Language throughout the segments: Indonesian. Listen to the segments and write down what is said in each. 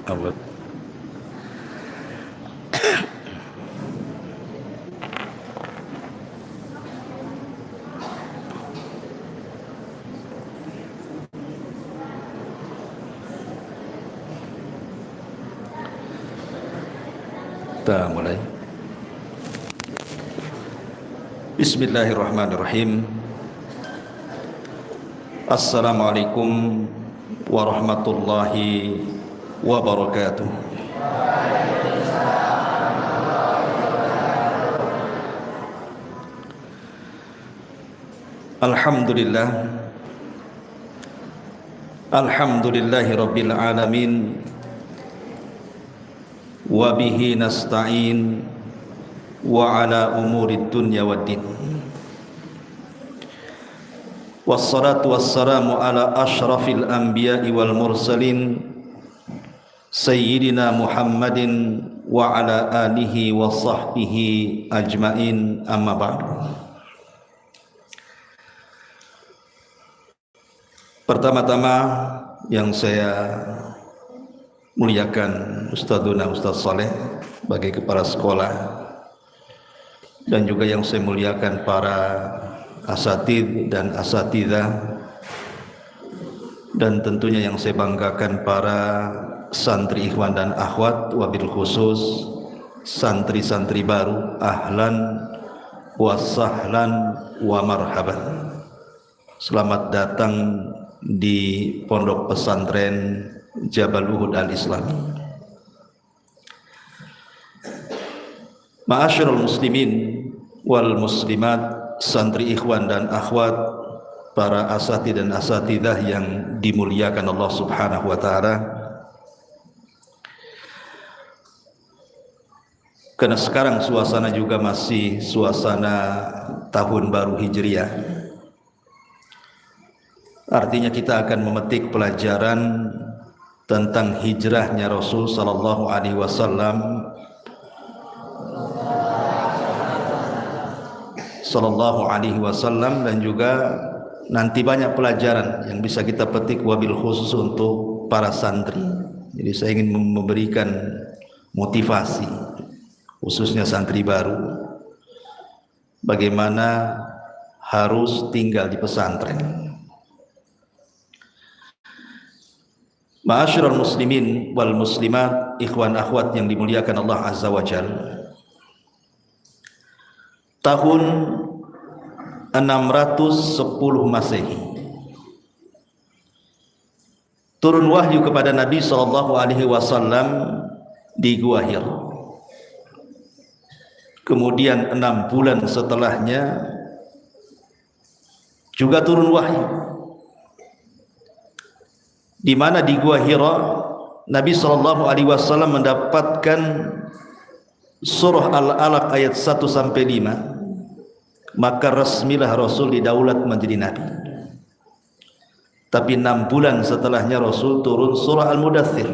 Allah. Kita mulai. Bismillahirrahmanirrahim. Assalamualaikum warahmatullahi wabarakatuh. Alhamdulillah. Alhamdulillahi rabbil alamin. Wa bihi nasta'in wa ala umurid dunya waddin. Wassalatu wassalamu ala ashrafil anbiya'i wal mursalin sayyidina Muhammadin wa ala alihi wa sahbihi ajmain, amma ba'd. Pertama-tama yang saya muliakan Ustadzuna Ustadz Saleh sebagai kepala sekolah, dan juga yang saya muliakan para asatidz dan asatidzah, dan tentunya yang saya banggakan para santri ikhwan dan akhwat, wabil khusus santri-santri baru, ahlan wa sahlan wa marhaban. Selamat datang di pondok pesantren Jabal Uhud Al-Islami. Ma'asyiral muslimin wal muslimat, santri ikhwan dan akhwat, para asatidz dan asatidzah yang dimuliakan Allah Subhanahu wa taala. Karena sekarang suasana juga masih suasana tahun baru Hijriah. Artinya kita akan memetik pelajaran tentang hijrahnya Rasul sallallahu alaihi wasallam dan juga nanti banyak pelajaran yang bisa kita petik wabil khusus untuk para santri. Jadi saya ingin memberikan motivasi khususnya santri baru bagaimana harus tinggal di pesantren. Ma'asyiral muslimin wal muslimat, ikhwan akhwat yang dimuliakan Allah Azza wa Jalla. Tahun 610 Masehi turun wahyu kepada Nabi sallallahu alaihi wasallam di Gua Hira. Kemudian 6 bulan setelahnya juga turun wahyu, di mana di Gua Hira Nabi sallallahu alaihi wasallam mendapatkan surah Al-Alaq ayat 1 sampai 5, maka resmilah Rasul didaulat menjadi nabi. Tapi 6 bulan setelahnya Rasul turun surah Al-Mudaththir,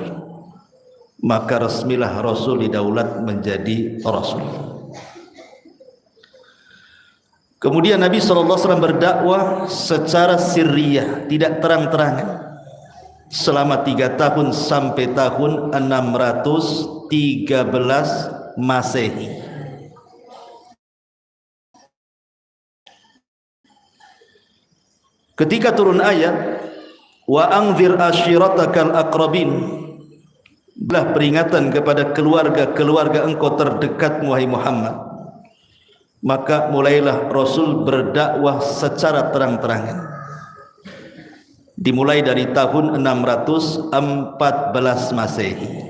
maka resmilah Rasul didaulat menjadi Rasul. Kemudian Nabi sallallahu alaihi wasallam berdakwah secara sirriyah, tidak terang-terangan, selama 3 tahun sampai tahun 613 Masehi. Ketika turun ayat wa anzir ashiratakal aqrabin, belah peringatan kepada keluarga-keluarga engkau terdekat wahai Muhammad, maka mulailah Rasul berdakwah secara terang-terangan. Dimulai dari tahun 614 Masehi.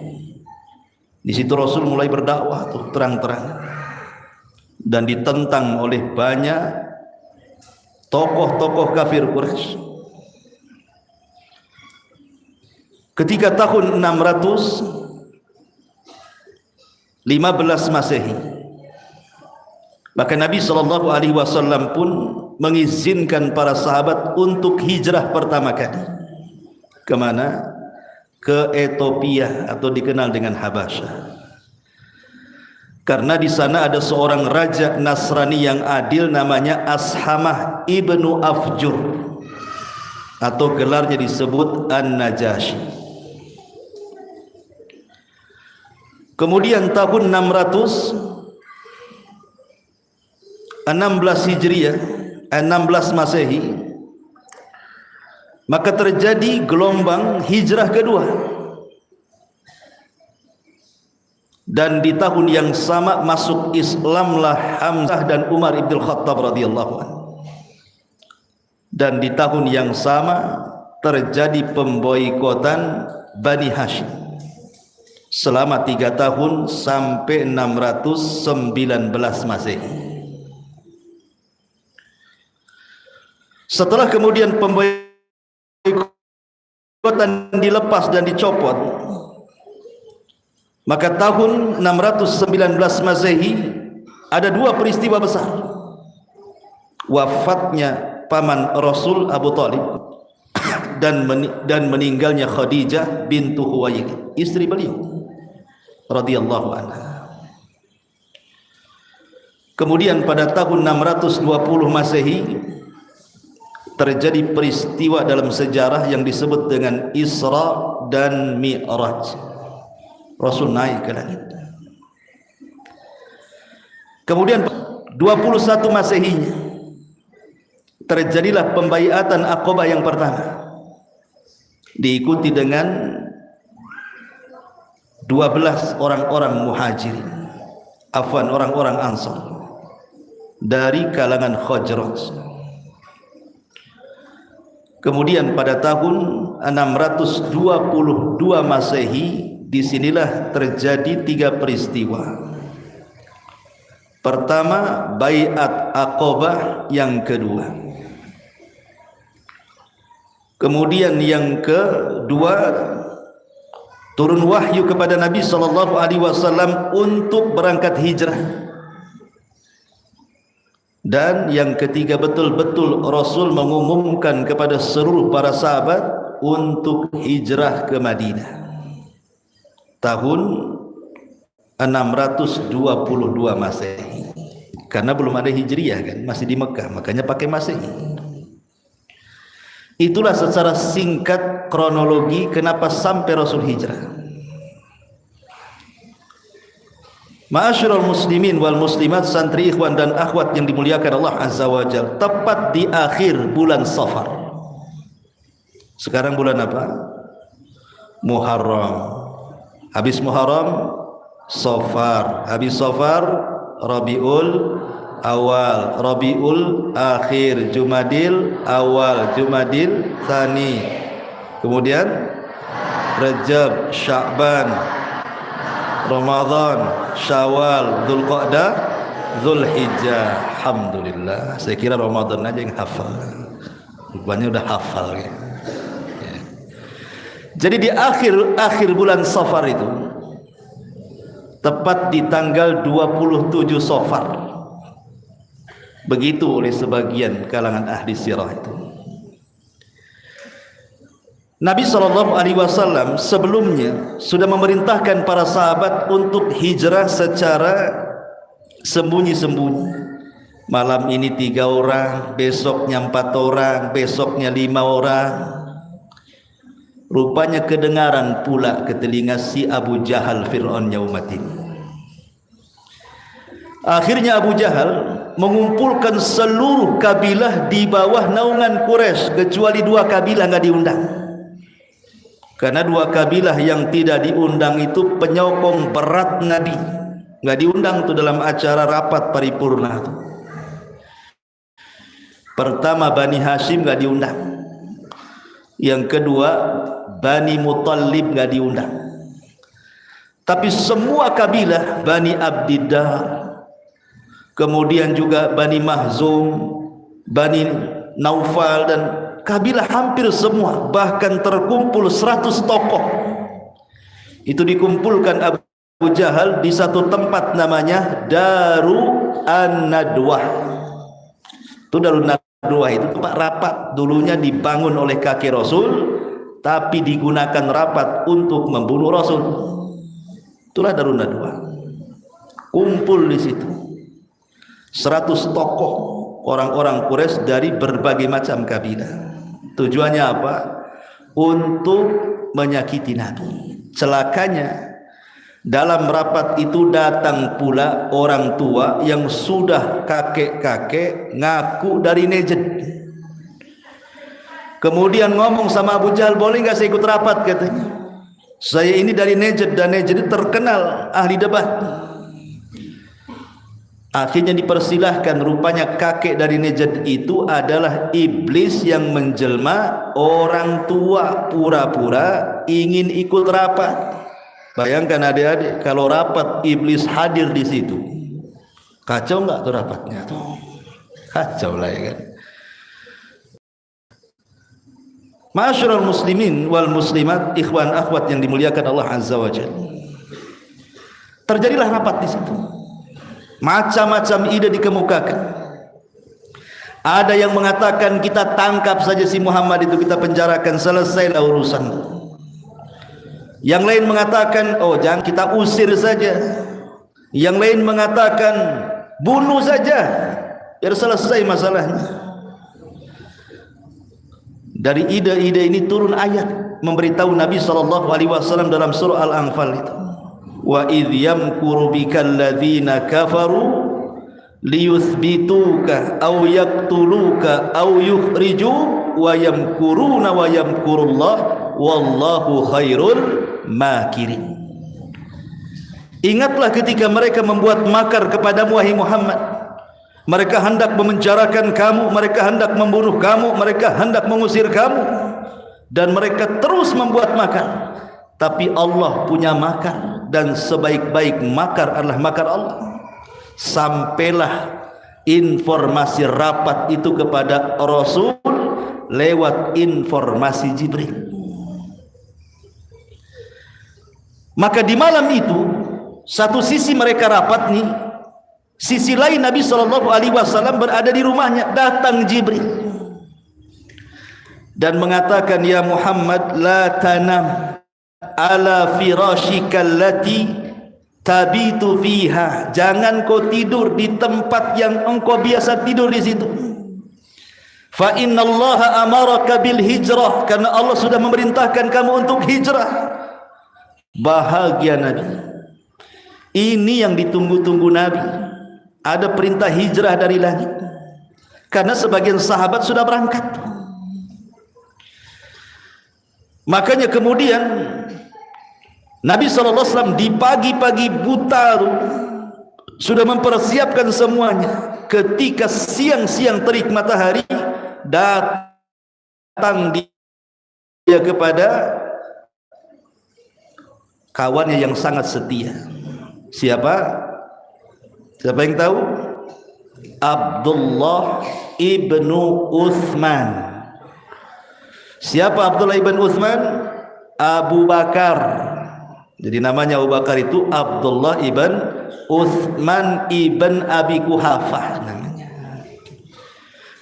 Di situ Rasul mulai berdakwah tuh terang-terang, dan ditentang oleh banyak tokoh-tokoh kafir Quraisy. Ketika tahun 615 Masehi, maka Nabi sallallahu alaihi wasallam pun mengizinkan para sahabat untuk hijrah pertama kali. Kemana? Ke Ethiopia atau dikenal dengan Habasyah. Karena di sana ada seorang raja Nasrani yang adil namanya Ashamah ibnu Afjur. atau gelarnya disebut An-Najasyi. Kemudian tahun 616 Hijriah, 16 Masehi, maka terjadi gelombang hijrah kedua. Dan di tahun yang sama masuk Islamlah Hamzah dan Umar ibn Khattab radhiyallahu anhu. Dan di tahun yang sama terjadi pemboikotan Bani Hashim selama 3 tahun sampai 619 Masehi. Setelah kemudian pemboikotan dilepas dan dicopot, maka tahun 619 Masehi ada 2 peristiwa besar. Wafatnya paman Rasul Abu Talib dan meninggalnya Khadijah bintu Khuwailid, istri beliau radhiyallahu anha. Kemudian pada tahun 620 Masehi terjadi peristiwa dalam sejarah yang disebut dengan Isra dan Mi'raj. Rasul naik ke langit. Kemudian 21 Masehinya terjadilah pembaiatan Aqabah yang pertama, diikuti dengan 12 orang-orang muhajirin, orang-orang Ansar dari kalangan Khazraj. Kemudian pada tahun 622 Masehi, disinilah terjadi 3 peristiwa. Pertama, Baiat Aqabah yang kedua. Kemudian yang kedua, turun wahyu kepada Nabi SAW untuk berangkat hijrah. Dan yang ketiga, betul-betul Rasul mengumumkan kepada seluruh para sahabat untuk hijrah ke Madinah. Tahun 622 Masehi. Karena belum ada hijriah kan, masih di Mekah, makanya pakai Masehi. Itulah secara singkat kronologi kenapa sampai Rasul hijrah. Ma'asyiral muslimin wal muslimat, santri, ikhwan dan akhwat yang dimuliakan Allah Azza wa Jalla, tepat di akhir bulan Safar. Sekarang bulan apa? Muharram. Habis Muharram, Safar. Habis Safar, Rabiul Awal, Rabiul Akhir, Jumadil Awal, Jumadil Tsani, kemudian Rajab, Sya'ban, Ramadan, Syawal, Dzulqa'dah, Dzulhijjah. Alhamdulillah, saya kira Ramadan aja yang hafal, rupanya udah hafal ya. Jadi di akhir bulan Safar itu, tepat di tanggal 27 Safar, begitu oleh sebagian kalangan ahli sirah itu, Nabi SAW sebelumnya sudah memerintahkan para sahabat untuk hijrah secara sembunyi-sembunyi. Malam ini 3 orang, besoknya 4 orang, besoknya 5 orang. Rupanya kedengaran pula ke telinga si Abu Jahal Fir'aun yaumatin. Akhirnya Abu Jahal mengumpulkan seluruh kabilah di bawah naungan Quraisy, kecuali 2 kabilah enggak diundang. Karena 2 kabilah yang tidak diundang itu penyokong berat Nabi, enggak diundang tuh dalam acara rapat paripurna tuh. Pertama Bani Hashim enggak diundang. Yang kedua Bani Muttalib enggak diundang. Tapi semua kabilah, Bani Abdiddar, kemudian juga Bani Mahzum, Bani Naufal, dan kabilah hampir semua, bahkan terkumpul 100 tokoh. Itu dikumpulkan Abu Jahal di satu tempat namanya Daru An-Nadwah. Itu Daru An-Nadwah itu tempat rapat, dulunya dibangun oleh kaki Rasul, tapi digunakan rapat untuk membunuh Rasul. Itulah Daru An-Nadwah. Kumpul di situ 100 tokoh orang-orang Quraisy dari berbagai macam kabilah. Tujuannya apa? Untuk menyakiti Nabi. Celakanya dalam rapat itu datang pula orang tua yang sudah kakek-kakek ngaku dari Najd. Kemudian ngomong sama Abu Jahal, boleh nggak saya ikut rapat, katanya. Saya ini dari Najd dan Najd terkenal ahli debat. Akhirnya dipersilahkan. Rupanya kakek dari Najd itu adalah iblis yang menjelma orang tua pura-pura ingin ikut rapat. Bayangkan adik-adik, kalau rapat iblis hadir di situ, kacau nggak tuh rapatnya? Kacau lah, ya kan? Ma'asyiral muslimin wal muslimat, ikhwan akhwat yang dimuliakan Allah Azza wa Jalla. Terjadilah rapat di situ. Macam-macam ide dikemukakan. Ada yang mengatakan kita tangkap saja si Muhammad itu, kita penjarakan, selesailah urusan. Yang lain mengatakan, oh jangan, kita usir saja. Yang lain mengatakan bunuh saja biar selesai masalahnya. Dari ide-ide ini turun ayat memberitahu Nabi SAW dalam surah Al-Anfal itu, wa idh yamkuru bikal ladzina kafaru liyuthbituka aw yaqtuluka aw yukhrijuk wa yamkuruna wa yamkurullah wallahu khairul makirin. Ingatlah ketika mereka membuat makar kepadamu wahai Muhammad. Mereka hendak memenjarakan kamu, mereka hendak membunuh kamu, mereka hendak mengusir kamu, dan mereka terus membuat makar. Tapi Allah punya makar, dan sebaik-baik makar adalah makar Allah. Sampailah informasi rapat itu kepada Rasul lewat informasi Jibril. Maka di malam itu, satu sisi mereka rapat nih, sisi lain Nabi SAW berada di rumahnya. Datang Jibril dan mengatakan, ya Muhammad, la tanam ala firashika allati tabitu fiha. Jangan kau tidur di tempat yang engkau biasa tidur di situ. Fa innallaha amaraka bil hijrah, karena Allah sudah memerintahkan kamu untuk hijrah. Bahagia Nabi. Ini yang ditunggu-tunggu Nabi. Ada perintah hijrah dari langit, karena sebagian sahabat sudah berangkat. Makanya kemudian Nabi SAW di pagi-pagi buta sudah mempersiapkan semuanya. Ketika siang-siang terik matahari, datang dia kepada kawannya yang sangat setia. Siapa? Siapa yang tahu? Abdullah ibnu Uthman. Siapa Abdullah ibn Uthman? Abu Bakar. Jadi namanya Abu Bakar itu Abdullah ibn Uthman ibn Abi Kuhafah namanya.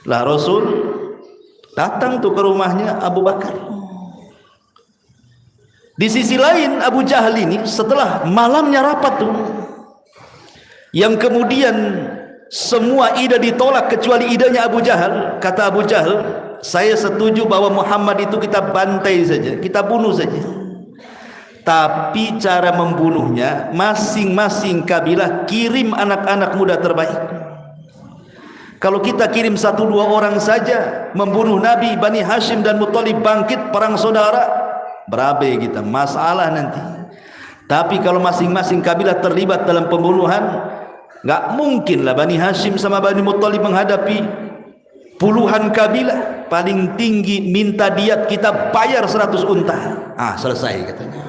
Lah Rasul datang tuh ke rumahnya Abu Bakar. Di sisi lain Abu Jahal ini setelah malamnya rapat tuh, yang kemudian semua ide ditolak kecuali idenya Abu Jahal. Kata Abu Jahal, saya setuju bahwa Muhammad itu kita bantai saja, kita bunuh saja. Tapi cara membunuhnya, masing-masing kabilah kirim anak-anak muda terbaik. Kalau kita kirim 1-2 orang saja membunuh Nabi, Bani Hashim dan Muttalib bangkit perang saudara, berabe kita, masalah nanti. Tapi kalau masing-masing kabilah terlibat dalam pembunuhan, nggak mungkin lah Bani Hashim sama Bani Muttalib menghadapi puluhan kabilah. Paling tinggi minta diat, kita bayar 100 unta. Selesai katanya.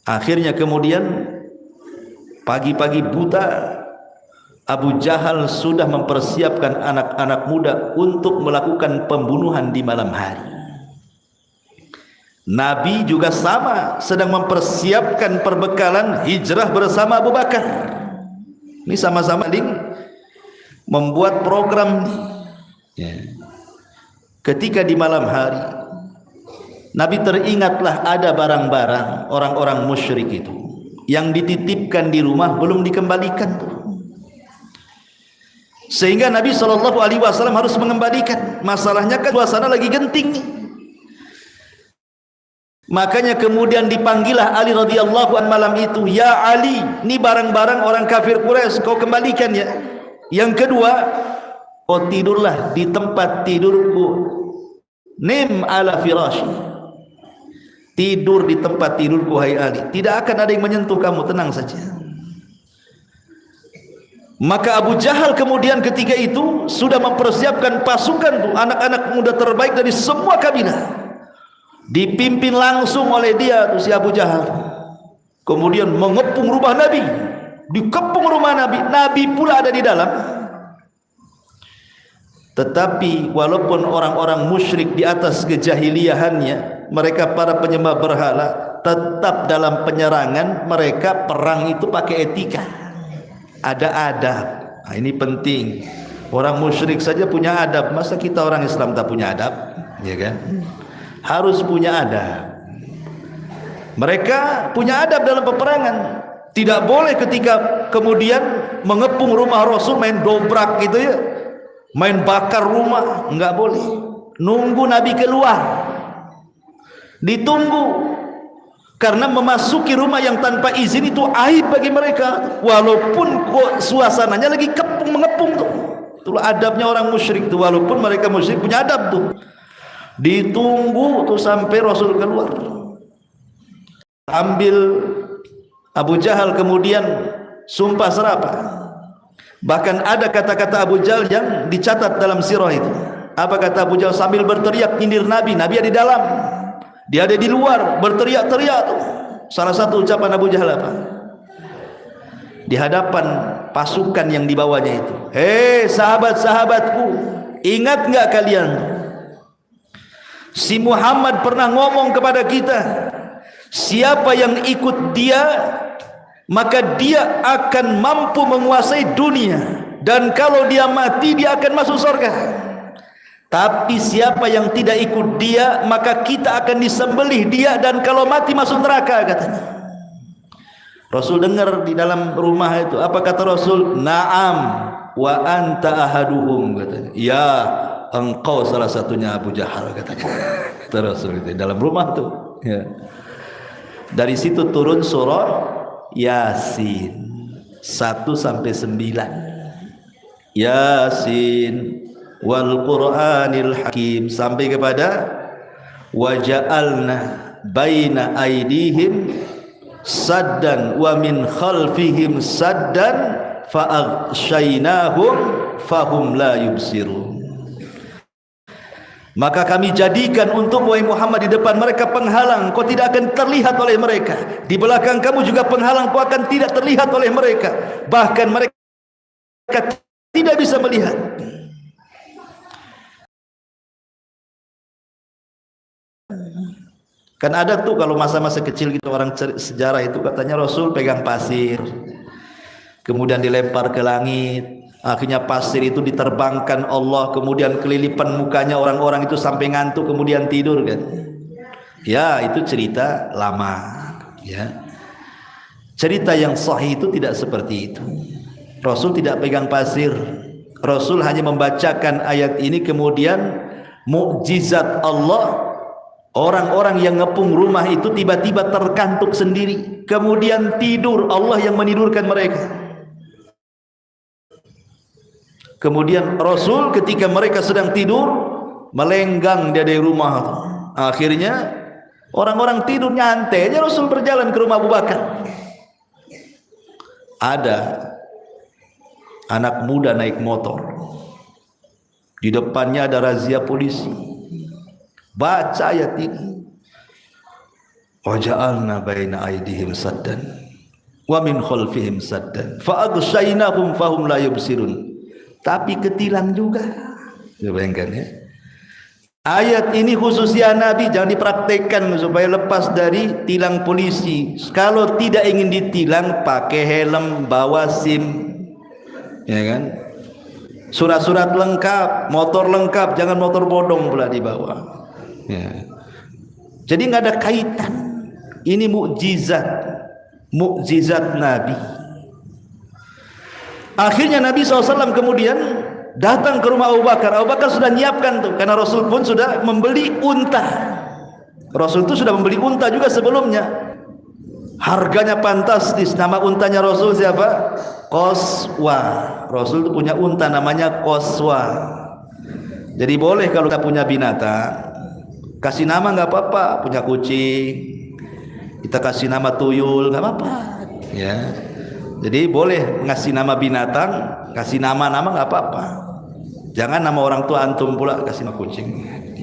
Akhirnya kemudian pagi-pagi buta, Abu Jahal sudah mempersiapkan anak-anak muda untuk melakukan pembunuhan di malam hari. Nabi juga sama, sedang mempersiapkan perbekalan hijrah bersama Abu Bakar. Ini sama-sama membuat program. Ketika di malam hari, Nabi teringatlah ada barang-barang orang-orang musyrik itu yang dititipkan di rumah belum dikembalikan. sehingga Nabi SAW harus mengembalikan. Masalahnya kan suasana lagi genting nih. Makanya kemudian dipanggilah Ali radhiyallahu an malam itu, ya Ali, ini barang-barang orang kafir Quraisy, kau kembalikan ya. Yang kedua, kau tidurlah di tempat tidurku, nim ala firashi, tidur di tempat tidurku hai Ali, tidak akan ada yang menyentuh kamu, tenang saja. Maka Abu Jahal kemudian ketika itu sudah mempersiapkan pasukan tuh, anak-anak muda terbaik dari semua kabilah, dipimpin langsung oleh dia tuh si Abu Jahal. Kemudian mengepung rumah Nabi, dikepung rumah Nabi, Nabi pula ada di dalam. Tetapi walaupun orang-orang musyrik di atas kejahiliahannya, mereka para penyembah berhala, tetap dalam penyerangan mereka perang itu pakai etika, ada adab. Nah, ini penting. Orang musyrik saja punya adab, masa kita orang Islam tak punya adab? Ya kan? Harus punya adab. Mereka punya adab dalam peperangan. Tidak boleh ketika kemudian mengepung rumah Rasul main dobrak gitu ya, main bakar rumah, enggak boleh. Nunggu Nabi keluar, ditunggu. Karena memasuki rumah yang tanpa izin itu aib bagi mereka, walaupun suasananya lagi mengepung tuh. Itulah adabnya orang musyrik tuh, walaupun mereka musyrik punya adab tuh. Ditunggu tuh sampai Rasul keluar. Ambil Abu Jahal kemudian sumpah serapah. Bahkan ada kata-kata Abu Jahal yang dicatat dalam sirah itu. Apa kata Abu Jahal sambil berteriak nyindir Nabi? Nabi ada di dalam, dia ada di luar, berteriak-teriak tuh. Salah satu ucapan Abu Jahal apa? Di hadapan pasukan yang dibawanya itu, hei sahabat-sahabatku, ingat enggak kalian, si Muhammad pernah ngomong kepada kita, siapa yang ikut dia maka dia akan mampu menguasai dunia, dan kalau dia mati dia akan masuk surga. Tapi siapa yang tidak ikut dia maka kita akan disembelih dia, dan kalau mati masuk neraka, katanya. Rasul dengar di dalam rumah itu. Apa kata Rasul? Naam wa anta ahaduhum, katanya. Ya, engkau salah satunya Abu Jahal, katanya. Kata Rasul itu dalam rumah tuh ya. Dari situ turun surah Yasin 1-9. Yasin wal Qur'anil Hakim sampai kepada waja'alna baina aidihim saddan wa min khalfihim saddan fa'aghshaynahum fahum la yubsirun. Maka kami jadikan untuk Muhammad di depan mereka penghalang, kau tidak akan terlihat oleh mereka. Di belakang kamu juga penghalang, kau akan tidak terlihat oleh mereka. Bahkan mereka tidak bisa melihat. Kan ada tuh kalau masa-masa kecil gitu orang sejarah itu, katanya Rasul pegang pasir, kemudian dilempar ke langit, akhirnya pasir itu diterbangkan Allah, kemudian kelilipan mukanya orang-orang itu sampai ngantuk, kemudian tidur kan. Ya, itu cerita lama ya. Cerita yang sahih itu tidak seperti itu. Rasul tidak pegang pasir. Rasul hanya membacakan ayat ini, kemudian mukjizat Allah, orang-orang yang ngepung rumah itu tiba-tiba terkantuk sendiri, kemudian tidur, Allah yang menidurkan mereka. Kemudian Rasul ketika mereka sedang tidur melenggang dari rumah. Akhirnya orang-orang tidur nyantai aja, Rasul berjalan ke rumah Abu Bakar. Ada anak muda naik motor, di depannya ada razia polisi. Baca ayat ini, waja'alna baina aydihim saddan wa min khalfihim saddan fa'aghshaynahum fahum la yubsirun. Tapi ketilang juga. Bayangkan ya. Ayat ini khususnya Nabi, jangan dipraktekkan supaya lepas dari tilang polisi. Kalau tidak ingin ditilang, pakai helm, bawa SIM, ya kan? Surat-surat lengkap, motor lengkap, jangan motor bodong pula dibawa. Ya. Jadi nggak ada kaitan. Ini mukjizat Nabi. Akhirnya Nabi SAW kemudian datang ke rumah Abu Bakar. Abu Bakar sudah nyiapkan tuh, karena Rasul pun sudah membeli unta. Rasul itu sudah membeli unta juga sebelumnya. Harganya fantastis. Nama untanya Rasul siapa? Qaswa. Rasul itu punya unta namanya Qaswa. Jadi boleh kalau kita punya binatang, kasih nama nggak apa-apa. Punya kucing, kita kasih nama tuyul nggak apa-apa. Ya. Jadi boleh ngasih nama binatang, kasih nama-nama nggak apa-apa. Jangan nama orang tua antum pula kasih nama kucing,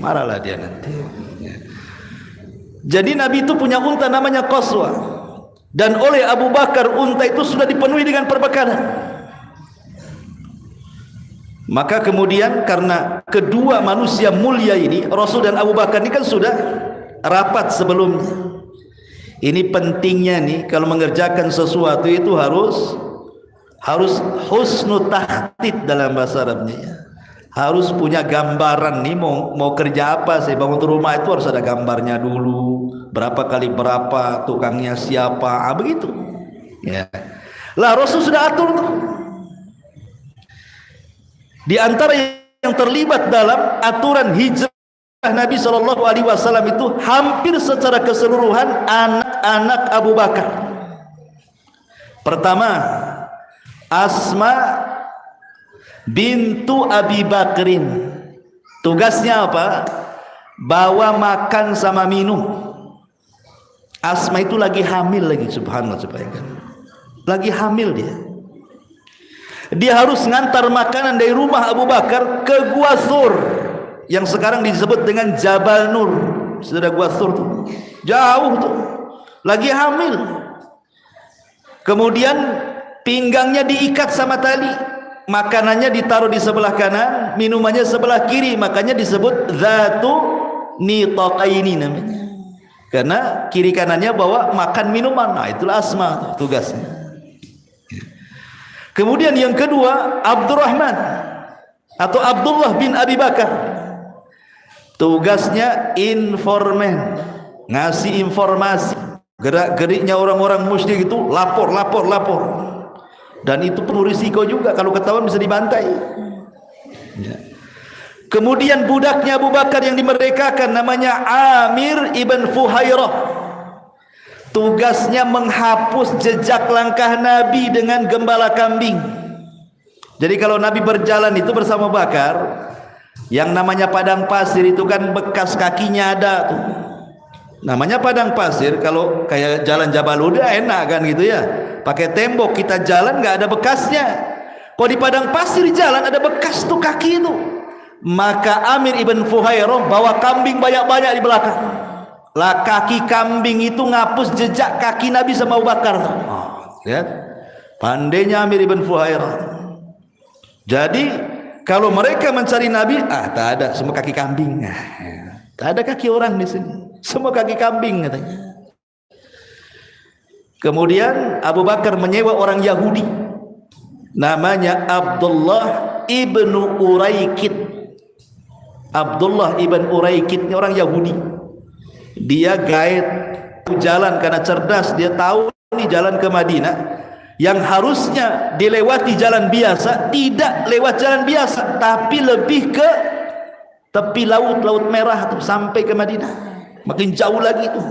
marahlah dia nanti. Ya. Jadi Nabi itu punya unta namanya Qaswa, dan oleh Abu Bakar unta itu sudah dipenuhi dengan perbekalan. Maka kemudian karena kedua manusia mulia ini, Rasul dan Abu Bakar ini kan sudah rapat sebelumnya. Ini pentingnya nih, kalau mengerjakan sesuatu itu harus husnul tahtid dalam bahasa Arabnya ya. Harus punya gambaran nih, mau kerja apa sih, bangun rumah itu harus ada gambarnya dulu, berapa kali berapa, tukangnya siapa, begitu ya. Lah Rasul sudah atur tuh. Di antara yang terlibat dalam aturan hijrah Nabi SAW itu hampir secara keseluruhan anak-anak Abu Bakar. Pertama, Asma bintu Abi Bakrin. Tugasnya apa? Bawa makan sama minum. Asma itu lagi hamil lagi, subhanallah, lagi hamil dia. Dia harus ngantar makanan dari rumah Abu Bakar ke Gua Thur, yang sekarang disebut dengan Jabal Nur. Sudah Gua Thur tuh, jauh tuh, lagi hamil. Kemudian pinggangnya diikat sama tali, makanannya ditaruh di sebelah kanan, minumannya sebelah kiri, makanya disebut Zatu Nitaqaini namanya, karena kiri kanannya bawa makan minuman. Nah itulah Asma tugasnya. Kemudian yang kedua, Abdurrahman atau Abdullah bin Abi Bakar. Tugasnya informan, ngasih informasi. Gerak-geriknya orang-orang musyrik itu lapor. Dan itu penuh risiko juga, kalau ketahuan bisa dibantai. Ya. Kemudian budaknya Abu Bakar yang dimerdekakan namanya Amir ibn Fuhairah. Tugasnya menghapus jejak langkah Nabi dengan gembala kambing. Jadi kalau Nabi berjalan itu bersama Bakar, yang namanya padang pasir itu kan bekas kakinya ada tuh. Namanya padang pasir, kalau kayak jalan Jabal Huda enak kan gitu ya. Pakai tembok kita jalan nggak ada bekasnya. Kalau di padang pasir jalan ada bekas tuh kaki itu. Maka Amir ibn Fuhairah bawa kambing banyak-banyak di belakang. Lah kaki kambing itu ngapus jejak kaki Nabi sama Abu Bakar. Lihat, pandainya Amir ibn Fuhairah. Jadi kalau mereka mencari Nabi, tak ada, semua kaki kambing. Tak ada kaki orang di sini, semua kaki kambing katanya. Kemudian Abu Bakar menyewa orang Yahudi, namanya Abdullah ibnu Uraikid. Abdullah ibn Uraikid ini orang Yahudi. Dia guide jalan karena cerdas, dia tahu ini jalan ke Madinah yang harusnya dilewati jalan biasa, tidak lewat jalan biasa, tapi lebih ke tepi laut merah tuh, sampai ke Madinah, makin jauh lagi tuh.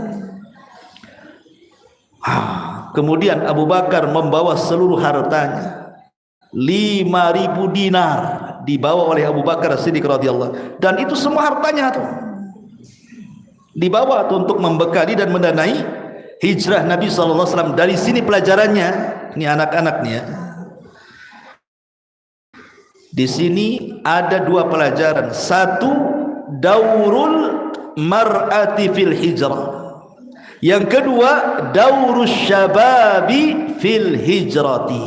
Kemudian Abu Bakar membawa seluruh hartanya, 5.000 dinar dibawa oleh Abu Bakar Siddiq radhiyallahu, dan itu semua hartanya tuh dibawa tuh untuk membekali dan mendanai hijrah Nabi SAW. Dari sini pelajarannya, ini anak-anak nih ya. Di sini ada dua pelajaran. Satu, daurul mar'ati fil hijrah. Yang kedua, daurus syababi fil hijrati.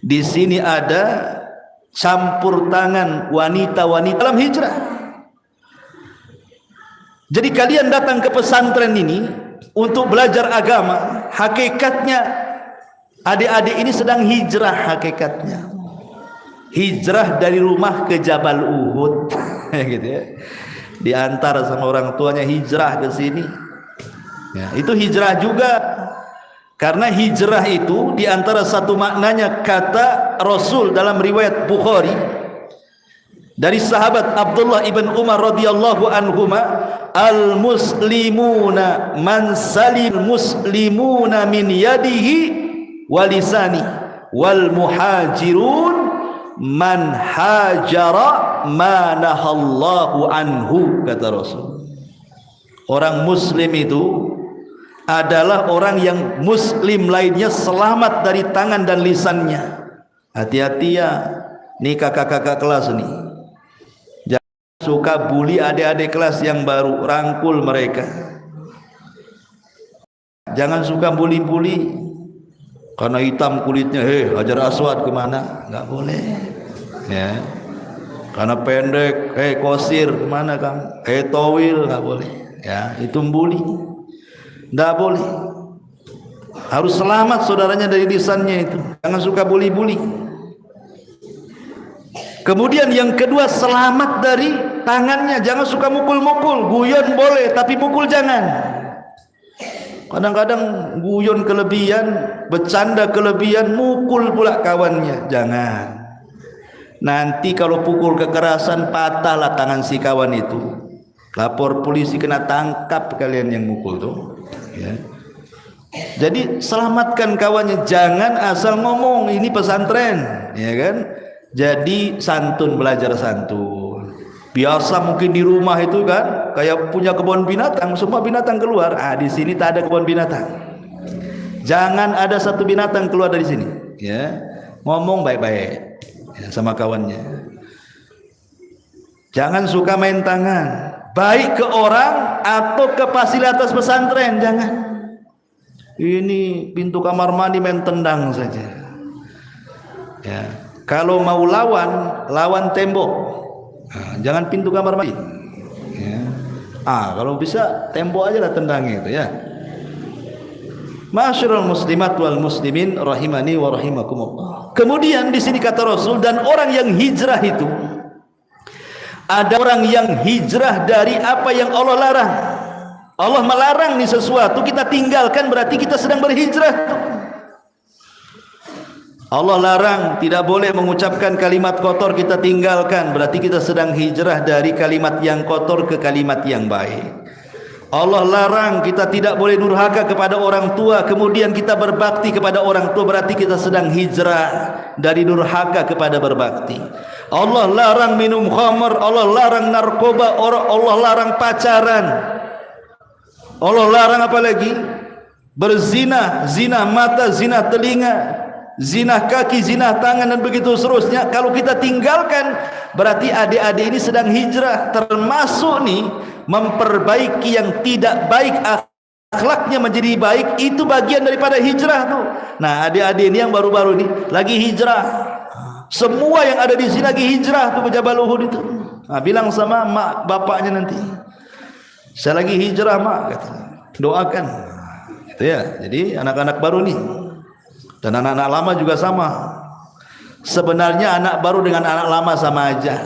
Di sini ada campur tangan wanita-wanita dalam hijrah. Jadi kalian datang ke pesantren ini untuk belajar agama, hakikatnya adik-adik ini sedang hijrah. Hakikatnya hijrah dari rumah ke Jabal Uhud gitu ya, diantar sama orang tuanya hijrah ke sini ya, itu hijrah juga. Karena hijrah itu diantara satu maknanya kata Rasul dalam riwayat Bukhari dari sahabat Abdullah ibn Umar radhiyallahu anhuma, al muslimuna man salim muslimuna min yadihi wa lisani wal muhajirun man hajara ma nahallahu anhu, kata Rasul. Orang muslim itu adalah orang yang muslim lainnya selamat dari tangan dan lisannya. Hati-hati ya, nih kakak-kakak kelas nih, jangan suka bully adik-adik kelas yang baru, rangkul mereka. Jangan suka bully-bully karena hitam kulitnya, Hajar Aswad kemana, nggak boleh ya. Karena pendek, Kosir kemana kamu, Towil, nggak boleh ya, itu bully, nggak boleh. Harus selamat saudaranya dari lisannya itu, jangan suka bully-bully. Kemudian yang kedua, selamat dari tangannya, jangan suka mukul-mukul. Guyon boleh tapi mukul jangan. Kadang-kadang guyon kelebihan, bercanda kelebihan, mukul pula kawannya, jangan. Nanti kalau pukul kekerasan, patahlah tangan si kawan itu, lapor polisi, kena tangkap kalian yang mukul tuh ya. Jadi selamatkan kawannya, jangan asal ngomong ini pesantren ya kan. Jadi santun, belajar santun. Biasa mungkin di rumah itu kan kayak punya kebun binatang, semua binatang keluar. Di sini tak ada kebun binatang. Jangan ada satu binatang keluar dari sini ya. Ngomong baik-baik ya, sama kawannya. Jangan suka main tangan, baik ke orang atau ke fasilitas pesantren, jangan. Ini pintu kamar mandi main tendang saja ya. Kalau mau lawan tembok, jangan pintu kamar mandi ya. Kalau bisa tembok aja lah tendangnya itu ya. Ma'asyiral muslimat wal muslimin rahimani wa rahimakumullah. Kemudian di sini kata Rasul, dan orang yang hijrah itu, ada orang yang hijrah dari apa yang Allah larang. Allah melarang nih sesuatu, kita tinggalkan, berarti kita sedang berhijrah. Allah larang tidak boleh mengucapkan kalimat kotor, kita tinggalkan, berarti kita sedang hijrah dari kalimat yang kotor ke kalimat yang baik. Allah larang kita tidak boleh durhaka kepada orang tua, kemudian kita berbakti kepada orang tua, berarti kita sedang hijrah dari durhaka kepada berbakti. Allah larang minum khamr, Allah larang narkoba, Allah larang pacaran, Allah larang apa lagi? Berzina, zina mata, zina telinga, zina kaki, zina tangan, dan begitu seterusnya. Kalau kita tinggalkan, berarti adik-adik ini sedang hijrah, termasuk nih memperbaiki yang tidak baik, akhlaknya menjadi baik, itu bagian daripada hijrah tuh. Nah, adik-adik ini yang baru-baru ini lagi hijrah. Semua yang ada di sini lagi hijrah tuh ke Jabal Uhud itu. Bilang sama mak bapaknya nanti, saya lagi hijrah mak, katanya. Doakan. Gitu ya. Jadi anak-anak baru nih dan anak-anak lama juga sama. Sebenarnya anak baru dengan anak lama sama aja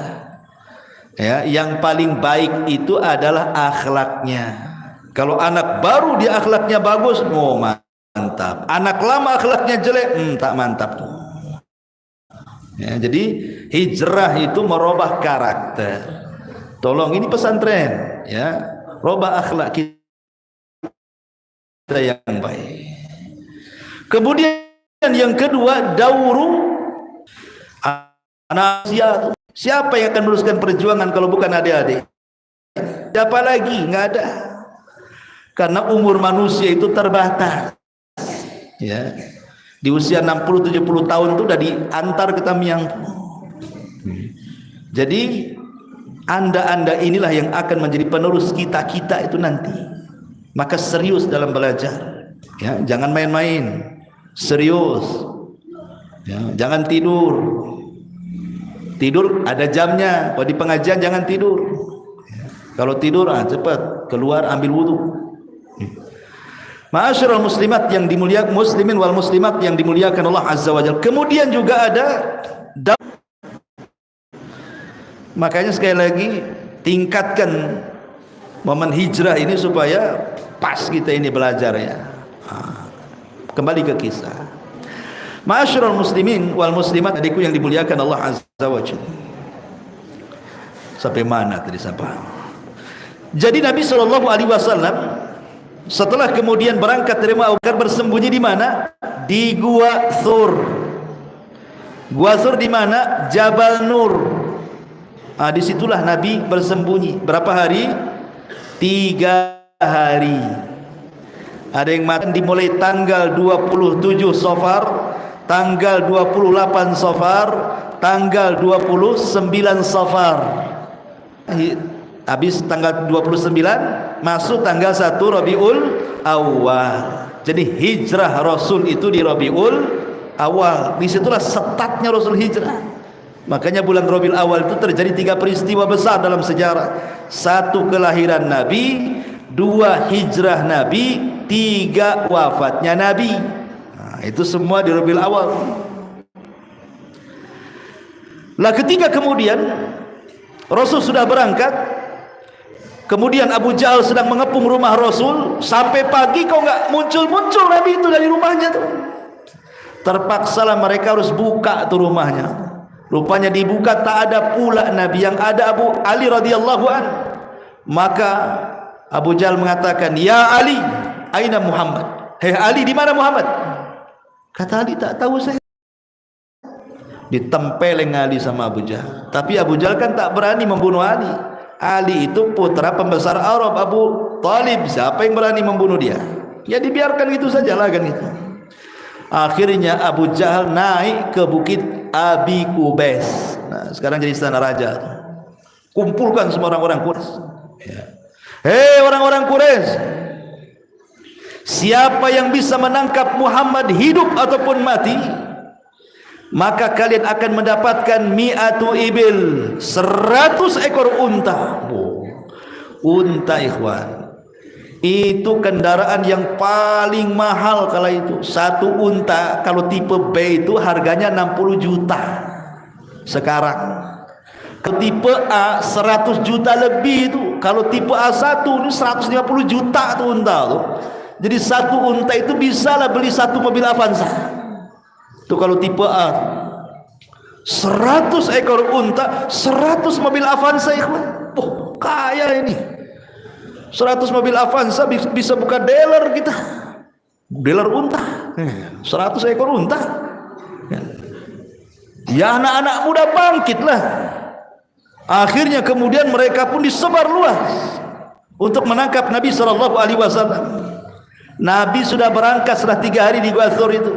ya. Yang paling baik itu adalah akhlaknya. Kalau anak baru dia akhlaknya bagus, mantap. Anak lama akhlaknya jelek, tak mantap tuh ya. Jadi hijrah itu merubah karakter. Tolong, ini pesantren ya, rubah akhlak kita yang baik. Kemudian yang kedua, dauru anak usia. Siapa yang akan meneruskan perjuangan kalau bukan adik-adik? Siapa lagi? Nggak ada. Karena umur manusia itu terbatas ya. Di usia 60-70 tahun itu udah diantar ke Tamiang. Jadi anda inilah yang akan menjadi penerus kita itu nanti. Maka serius dalam belajar ya, jangan main-main, serius ya. Jangan tidur ada jamnya. Kalau di pengajian jangan tidur ya. Kalau tidur cepat keluar, ambil wudu. Ma'asyiral muslimat yang dimuliakan, muslimin wal muslimat yang dimuliakan Allah Azza wa Jalla. Kemudian juga ada makanya sekali lagi tingkatkan momen hijrah ini supaya pas kita ini belajar ya. Kembali ke kisah. Ma'asyiral muslimin wal muslimat, adikku yang dimuliakan Allah Azza wa Jalla. Sampai mana tadi sampai? Jadi Nabi SAW setelah kemudian berangkat dari Abu Bakar bersembunyi di mana? Di Gua Thur. Gua Thur di mana? Jabal Nur. Disitulah Nabi bersembunyi. Berapa hari? 3 hari. Ada yang makan dimulai tanggal 27 Safar, tanggal 28 Safar, tanggal 29 Safar. Habis tanggal 29 masuk tanggal 1 Rabiul Awal. Jadi hijrah Rasul itu di Rabiul Awal. Disitulah setatnya Rasul hijrah. Makanya bulan Rabiul Awal itu terjadi 3 peristiwa besar dalam sejarah. 1 kelahiran Nabi, 2 hijrah Nabi, 3 wafatnya Nabi. Itu semua di Rabiul Awal. Lah ketika kemudian Rasul sudah berangkat, kemudian Abu Jahal sedang mengepung rumah Rasul, sampai pagi kok nggak muncul-muncul Nabi itu dari rumahnya tuh. Terpaksalah mereka harus buka tuh rumahnya. Rupanya dibuka, tak ada pula Nabi, yang ada Abu Ali radhiyallahu an. Maka Abu Jahal mengatakan, "Ya Ali, aina Muhammad?" Hei Ali, di mana Muhammad? Kata Ali, "Tak tahu saya." Ditempeleng Ali sama Abu Jahal. Tapi Abu Jahal kan tak berani membunuh Ali. Ali itu putra pembesar Arab, Abu Talib. Siapa yang berani membunuh dia? Ya dibiarkan gitu sajalah kan itu. Akhirnya Abu Jahal naik ke bukit Abi Kubais. Nah, sekarang jadi istana raja. Kumpulkan semua orang-orang Quraisy. Ya. Hei orang-orang Quraisy, siapa yang bisa menangkap Muhammad hidup ataupun mati, maka kalian akan mendapatkan mi'atu ibil, 100 ekor unta. Unta ikhwan, itu kendaraan yang paling mahal kala itu. Satu unta kalau tipe B itu harganya 60 juta. Sekarang kalau tipe A 100 juta lebih itu. Kalau tipe A1 ini 150 juta tuh unta tuh. Jadi satu unta itu bisa lah beli 1 mobil Avanza. Itu kalau tipe A. 100 ekor unta, 100 mobil Avanza ikhwan. Kaya ini. 100 mobil Avanza bisa buka dealer kita. Dealer unta. 100 ekor unta. Ya anak-anak muda bangkitlah. Akhirnya kemudian mereka pun disebar luas untuk menangkap Nabi SAW. Nabi sudah berangkat setelah 3 hari di Gua Thur itu.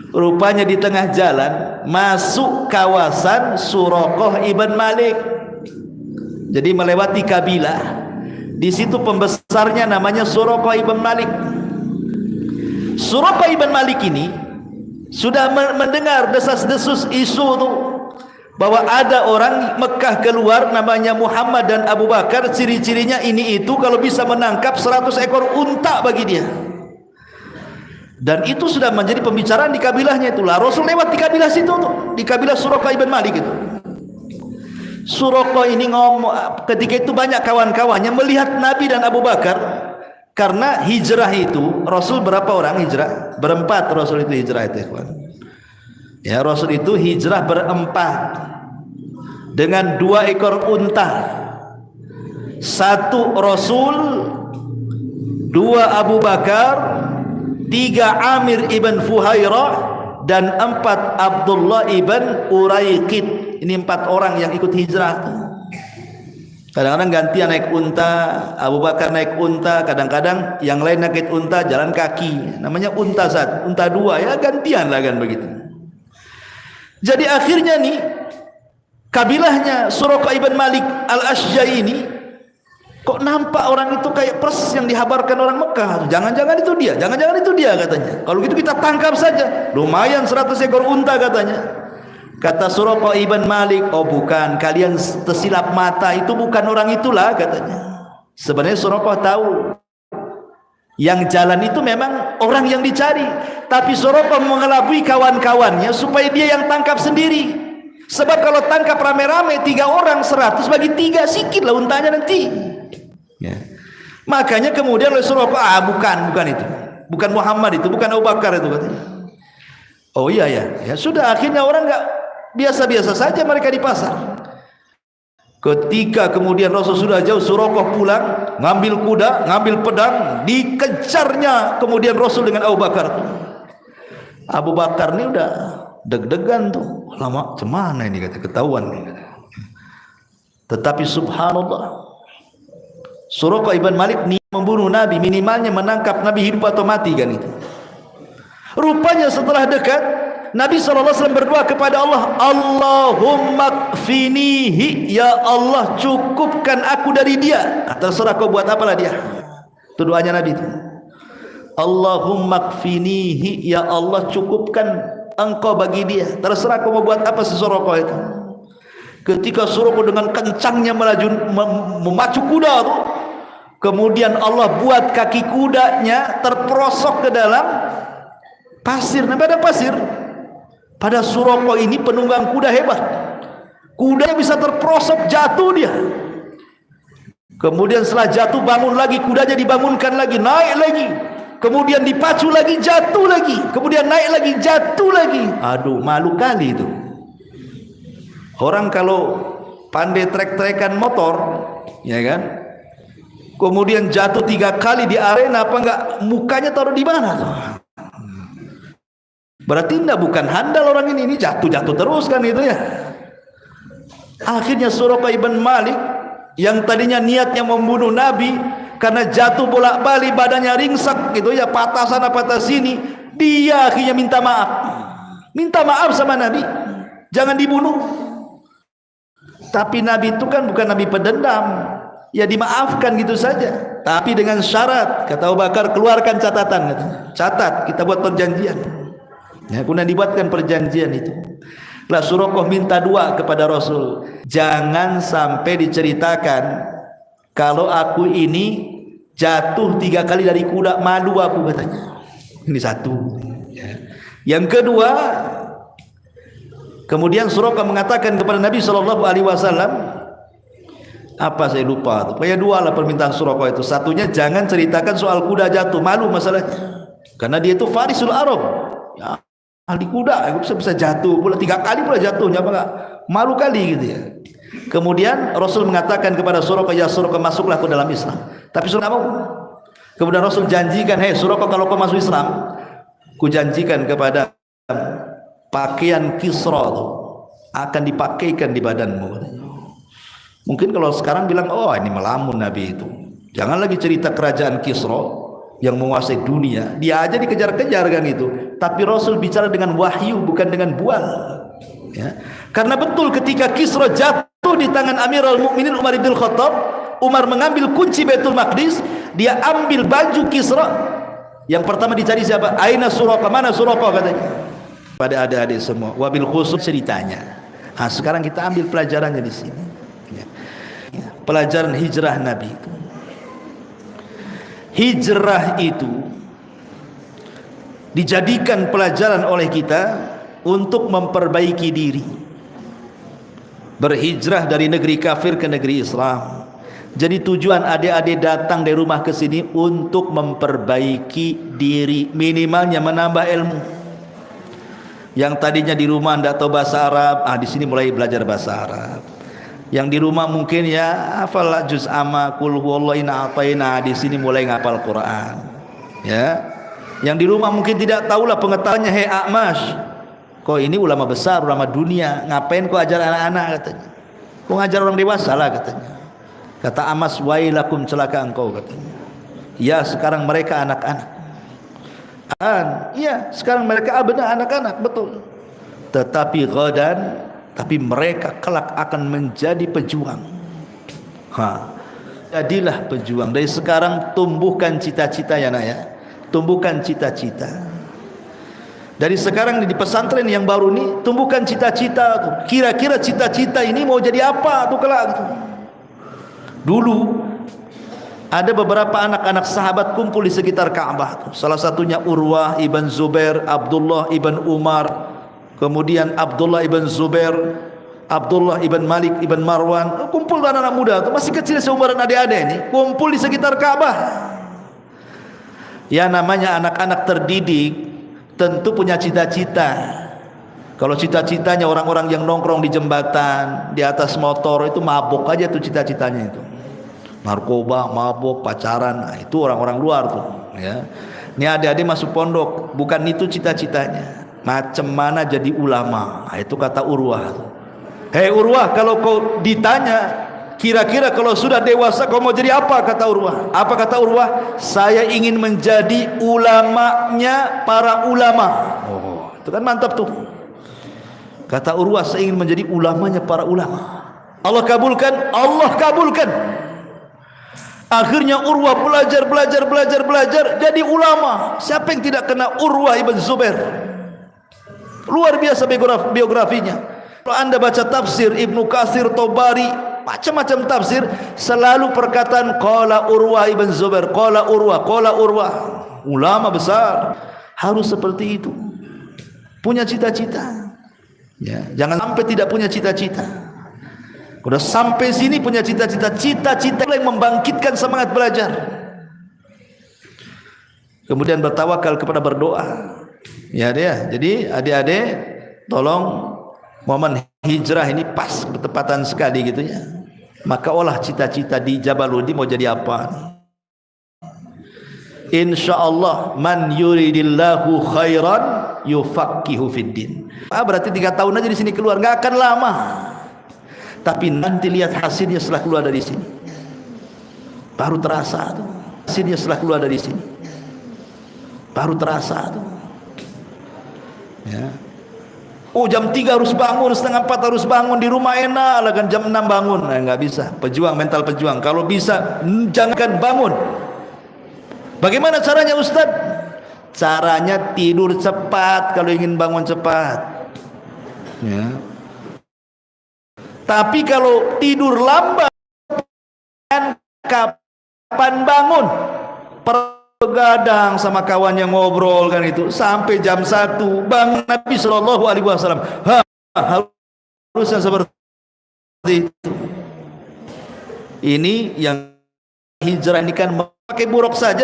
Rupanya di tengah jalan masuk kawasan Suraqah ibn Malik. Jadi melewati kabilah. Di situ pembesarnya namanya Suraqah ibn Malik. Suraqah ibn Malik ini sudah mendengar desas-desus isu tuh bahwa ada orang Mekah keluar namanya Muhammad dan Abu Bakar, ciri-cirinya ini itu, kalau bisa menangkap 100 ekor unta bagi dia. Dan itu sudah menjadi pembicaraan di kabilahnya itulah. Rasul lewat di kabilah situ tuh, di kabilah Suraqah ibn Malik itu. Suraqah ini ngomong, ketika itu banyak kawan-kawannya melihat Nabi dan Abu Bakar, karena hijrah itu Rasul berapa orang hijrah? Berempat Rasul itu hijrah itu ikhwan. Ya, Rasul itu hijrah berempat dengan 2 ekor unta. 1 Rasul, 2 Abu Bakar, 3 Amir ibn Fuhairah, dan 4 Abdullah ibn Uraiqid. Ini 4 orang yang ikut hijrah. Kadang-kadang gantian naik unta, Abu Bakar naik unta, kadang-kadang yang lain naik unta jalan kaki. Namanya unta 1, unta 2, ya gantian lah kan begitu. Jadi akhirnya nih kabilahnya Suraqah ibn Malik al-Ashja'i ini kok nampak orang itu kayak persis yang dihabarkan orang Mekah. Jangan-jangan itu dia, jangan-jangan itu dia katanya. Kalau gitu kita tangkap saja. Lumayan 100 ekor unta katanya. Kata Suraqah ibn Malik, "Oh bukan, kalian tersilap mata, itu bukan orang itulah," katanya. Sebenarnya Suraqah tahu yang jalan itu memang orang yang dicari, tapi Suraqah mengelabui kawan-kawannya supaya dia yang tangkap sendiri. Sebab kalau tangkap rame-rame 3 orang 100 bagi 3 sikit lah untanya nanti. Ya. Makanya kemudian oleh Suraqah, bukan itu, bukan Muhammad itu, bukan Abu Bakar itu katanya. Oh iya ya, ya sudah, akhirnya orang nggak biasa-biasa saja mereka di pasar. Ketika kemudian Rasul sudah jauh, Suraqah pulang, ngambil kuda, ngambil pedang, dikejarnya kemudian Rasul dengan Abu Bakar. Abu Bakar ini udah deg-degan tuh, lama cemana ini kata, ketahuan nih kata. Tetapi subhanallah, Suraqah ibn Malik niat membunuh Nabi, minimalnya menangkap Nabi hidup atau mati kan itu. Rupanya setelah dekat, Nabi SAW berdoa kepada Allah, Allahumma kfinihi, ya Allah cukupkan aku dari dia. Terserah kau buat apalah dia. Itu doanya Nabi itu. Allahumma kfinihi, ya Allah cukupkan engkau bagi dia. Terserah kau mau buat apa si Suraqah itu. Ketika Suraqah dengan kencangnya melaju memacu kuda itu, kemudian Allah buat kaki kudanya terperosok ke dalam pasir, pada pasir. Pada Suraqah ini penunggang kuda hebat, kudanya bisa terperosok, jatuh dia. Kemudian setelah jatuh bangun lagi, kudanya dibangunkan lagi, naik lagi, kemudian dipacu lagi, jatuh lagi, kemudian naik lagi, jatuh lagi. Aduh, malu kali itu. Orang kalau pandai trek-trekan motor, ya kan, kemudian jatuh 3 kali di arena, apa enggak mukanya taruh di mana tuh? Berarti enggak, bukan handal orang ini jatuh-jatuh terus kan itu ya. Akhirnya Suraqah ibn Malik yang tadinya niatnya membunuh Nabi, karena jatuh bolak-balik badannya ringsek gitu ya, patah sana patah sini, dia akhirnya minta maaf sama Nabi, jangan dibunuh. Tapi Nabi itu kan bukan Nabi pendendam, ya dimaafkan gitu saja, tapi dengan syarat, kata Abu Bakar, keluarkan catatan, catat, kita buat perjanjian. Ya, kemudian dibuatkan perjanjian itu. Lah Suraqah minta doa kepada Rasul, jangan sampai diceritakan kalau aku ini jatuh 3 kali dari kuda, malu aku katanya. Ini satu. Ya. Yang kedua, kemudian Suraqah mengatakan kepada Nabi SAW, apa saya lupa tuh. Pokoknya 2 lah permintaan Suraqah itu. Satunya, jangan ceritakan soal kuda jatuh, malu masalahnya. Karena dia itu farisul Arab. Ya, ahli kuda, bisa jatuh pula 3 kali pula jatuhnya, apa enggak malu kali gitu ya. Kemudian Rasul mengatakan kepada Suraqah, ya Suraqah, masuklah ke dalam Islam. Tapi Suraqah mau. Kemudian Rasul janjikan, hei Suraqah, kalau kau masuk Islam, ku janjikan kepada pakaian Kisra itu akan dipakaikan di badanmu. Mungkin kalau sekarang bilang, oh ini melamun Nabi itu, jangan lagi cerita kerajaan Kisra yang menguasai dunia, dia aja dikejar-kejar kan itu. Tapi Rasul bicara dengan wahyu, bukan dengan bual ya. Karena betul ketika Kisra jatuh di tangan Amirul Mukminin Umar bin Khattab, Umar mengambil kunci Baitul Maqdis, dia ambil baju Kisra. Yang pertama dicari siapa? Aina Suraqah, mana Suraqah katanya. Pada adik-adik semua, wabil khusus ceritanya. Nah, sekarang kita ambil pelajarannya di sini ya. Ya, pelajaran hijrah Nabi itu. Hijrah itu dijadikan pelajaran oleh kita untuk memperbaiki diri. Berhijrah dari negeri kafir ke negeri Islam. Jadi tujuan adik-adik datang dari rumah ke sini untuk memperbaiki diri, minimalnya menambah ilmu. Yang tadinya di rumah tidak tahu bahasa Arab, di sini mulai belajar bahasa Arab. Yang di rumah mungkin ya hafal juz amma, qul huwallahu a'taina, di sini mulai ngapal Quran. Ya. Yang di rumah mungkin tidak tahulah pengetahuannya, hei Akmash, kok ini ulama besar, ulama dunia, ngapain kau ajar anak-anak katanya. Kau ngajar orang dewasa lah katanya. Kata Amas, wailakum, celaka engkau katanya. Ya, sekarang mereka anak-anak. Iya, sekarang mereka benar anak-anak, betul. Tetapi ghadan, tapi mereka kelak akan menjadi pejuang. Jadilah pejuang. Dari sekarang tumbuhkan cita-cita ya nak ya. Tumbuhkan cita-cita. Dari sekarang di pesantren yang baru ini, tumbuhkan cita-cita. Kira-kira cita-cita ini mau jadi apa tuh kelak? Dulu ada beberapa anak-anak sahabat kumpul di sekitar Ka'bah. Salah satunya Urwah ibn Zubair, Abdullah ibn Umar, kemudian Abdullah ibn Zubair, Abdullah ibn Malik ibn Marwan. Kumpul anak-anak muda itu, masih kecil seumuran adik-adik ini, kumpul di sekitar Ka'bah. Ya namanya anak-anak terdidik, tentu punya cita-cita. Kalau cita-citanya orang-orang yang nongkrong di jembatan, di atas motor, itu mabuk aja tuh cita-citanya itu. Narkoba, mabuk, pacaran, nah, itu orang-orang luar tuh, ya. Ini adik-adik masuk pondok, bukan itu cita-citanya. Macam mana jadi ulama? Nah, itu kata Urwah. Hei Urwah, kalau kau ditanya, kira-kira kalau sudah dewasa kau mau jadi apa? Kata Urwah. Apa kata Urwah? Saya ingin menjadi ulamanya para ulama. Oh, itu kan mantap tuh. Kata Urwah, saya ingin menjadi ulamanya para ulama. Allah kabulkan, Allah kabulkan. Akhirnya Urwah belajar jadi ulama. Siapa yang tidak kenal Urwah ibn Zubair? Luar biasa biografinya. Kalau anda baca tafsir Ibnu Katsir, Tabari, macam-macam tafsir, selalu perkataan qala Urwah ibn Zubair, qala Urwah, qala Urwah. Ulama besar harus seperti itu. Punya cita-cita. Ya, jangan sampai tidak punya cita-cita. Udah sampai sini punya cita-cita, cita-cita yang membangkitkan semangat belajar. Kemudian bertawakal kepada berdoa. Ya dia. Jadi adik-adik tolong momen hijrah ini pas bertepatan sekali gitu ya. Maka olah cita-cita di Jabaludi mau jadi apa? Insyaallah man yuridillahu khairan yufaqihu fiddin. Berarti 3 tahun aja di sini keluar, nggak akan lama. Tapi nanti lihat hasilnya setelah keluar dari sini. Baru terasa tuh. Hasilnya setelah keluar dari sini. Baru terasa tuh. Ya. Oh jam 3 harus bangun, setengah 4 harus bangun, di rumah enak lah kan jam 6 bangun. Nah, nggak bisa. Pejuang, mental pejuang. Kalau bisa jangan bangun. Bagaimana caranya Ustaz? Caranya tidur cepat kalau ingin bangun cepat. Ya. Tapi kalau tidur lambat, kapan bangun? Pergadang sama kawan yang ngobrol kan itu sampai jam 1 bangun. Nabi Shallallahu Alaihi Wasallam harusnya seperti itu. Ini yang hijrah ini kan pakai buruk saja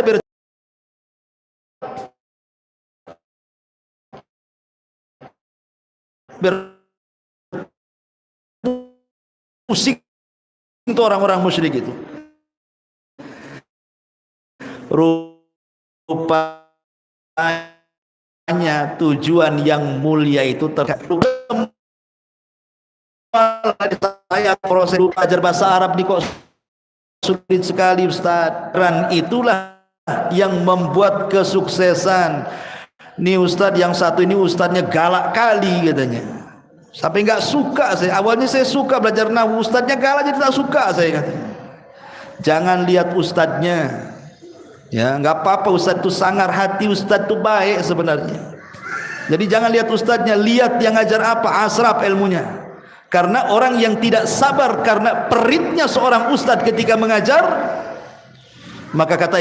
pusing itu orang-orang musyrik itu. Rupanya tujuan yang mulia itu terkandung. Saya proses belajar bahasa Arab di kok sulit sekali Ustaz. Dan itulah yang membuat kesuksesan. Nih Ustaz yang satu ini Ustaznya galak kali katanya. Sampai nggak suka saya. Awalnya saya suka belajar nahwu, Ustaznya galak jadi tak suka saya katanya. Jangan lihat Ustaznya. Ya, nggak apa-apa Ustaz itu sangar, hati Ustaz itu baik sebenarnya. Jadi jangan lihat Ustaznya, lihat yang ngajar apa, asraf ilmunya. Karena orang yang tidak sabar karena peritnya seorang Ustaz ketika mengajar, maka kata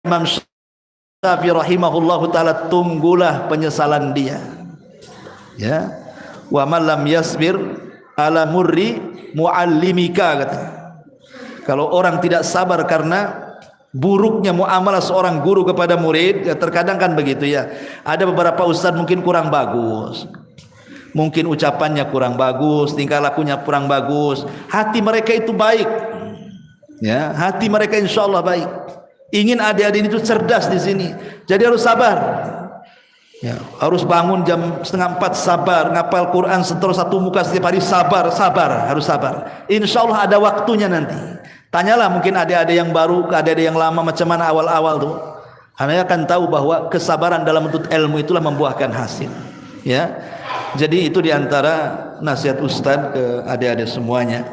Imam Syafi'i rahimahullahu taala, tunggulah penyesalan dia. Ya. Wa man lam yasbir ala murri muallimika kata. Kalau orang tidak sabar karena buruknya muamalah seorang guru kepada murid, ya terkadang kan begitu ya. Ada beberapa ustaz mungkin kurang bagus, mungkin ucapannya kurang bagus, tingkah lakunya kurang bagus. Hati mereka itu baik, ya hati mereka insya Allah baik. Ingin adik-adik itu cerdas di sini, jadi harus sabar. Ya, harus bangun jam 3:30 sabar, ngapal Quran seterus 1 muka setiap hari sabar, harus sabar. Insya Allah ada waktunya nanti. Tanyalah mungkin adik-adik yang baru, adik-adik yang lama macam mana awal-awal tuh. Anda akan tahu bahwa kesabaran dalam menuntut ilmu itulah membuahkan hasil. Ya, jadi itu diantara nasihat Ustadz ke adik-adik semuanya.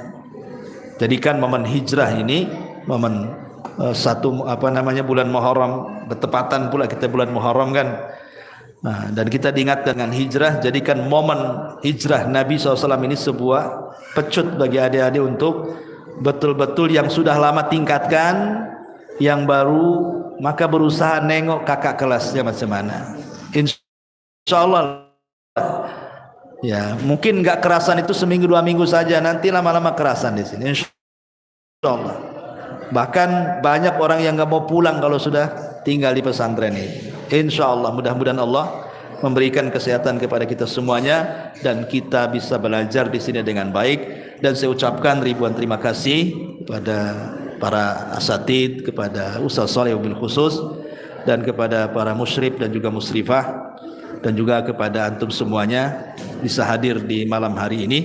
Jadikan momen hijrah ini momen bulan Muharram, bertepatan pula kita bulan Muharram kan. Nah, dan kita diingatkan dengan hijrah, jadikan momen hijrah Nabi SAW ini sebuah pecut bagi adik-adik untuk betul-betul yang sudah lama tingkatkan, yang baru maka berusaha nengok kakak kelasnya macam mana. Insyaallah ya, mungkin nggak kerasan itu seminggu 2 minggu saja, nanti lama-lama kerasan di sini. Insyaallah. Bahkan banyak orang yang nggak mau pulang kalau sudah tinggal di pesantren ini. Insyaallah mudah-mudahan Allah memberikan kesehatan kepada kita semuanya dan kita bisa belajar di sini dengan baik. Dan saya ucapkan ribuan terima kasih kepada para asatid, kepada Ustaz Shalih wabil khusus, dan kepada para musyrif dan juga musrifah, dan juga kepada antum semuanya bisa hadir di malam hari ini.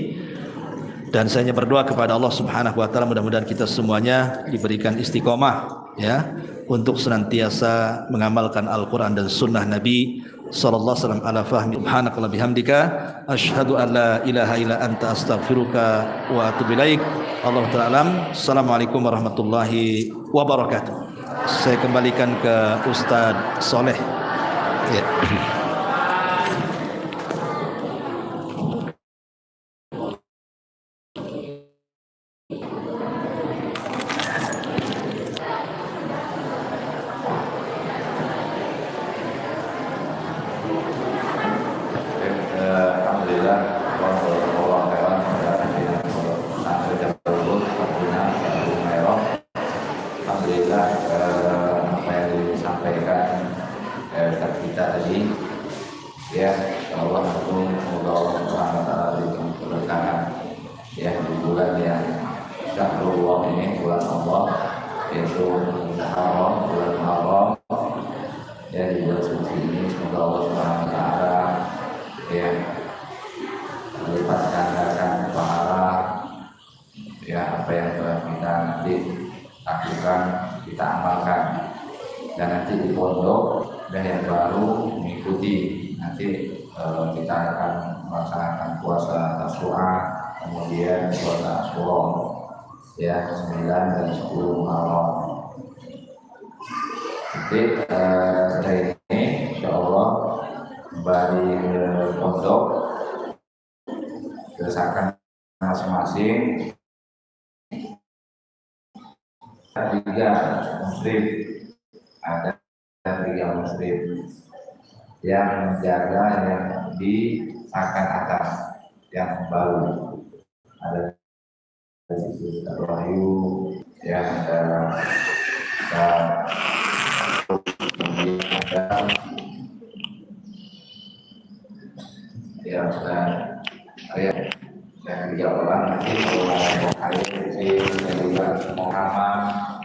Dan saya hanya berdoa kepada Allah Subhanahu wa taala mudah-mudahan kita semuanya diberikan istiqomah ya untuk senantiasa mengamalkan Al-Qur'an dan sunnah Nabi sallallahu alaihi wasallam ala fahmi. Subhanakallah bihamdika asyhadu an la ilaha illa anta astaghfiruka wa atubu ilaik. Allahu ta'ala. Assalamualaikum warahmatullahi wabarakatuh. Saya kembalikan ke Ustaz Soleh. Ya. Kita amalkan dan nanti di pondok dan yang baru mengikuti nanti kita akan melaksanakan puasa Tasyura, kemudian puasa Asyura ya 9 dan 10 Muharram. Nanti setelah ini insyaallah kembali ke pondok berdasarkan masing-masing. Tiga muslim, ada 3 muslim yang menjaga yang di akan atas yang baru, ada di Wahyu yang ada yang yang 3 orang nanti kalau ada air kecil dan juga Muhammad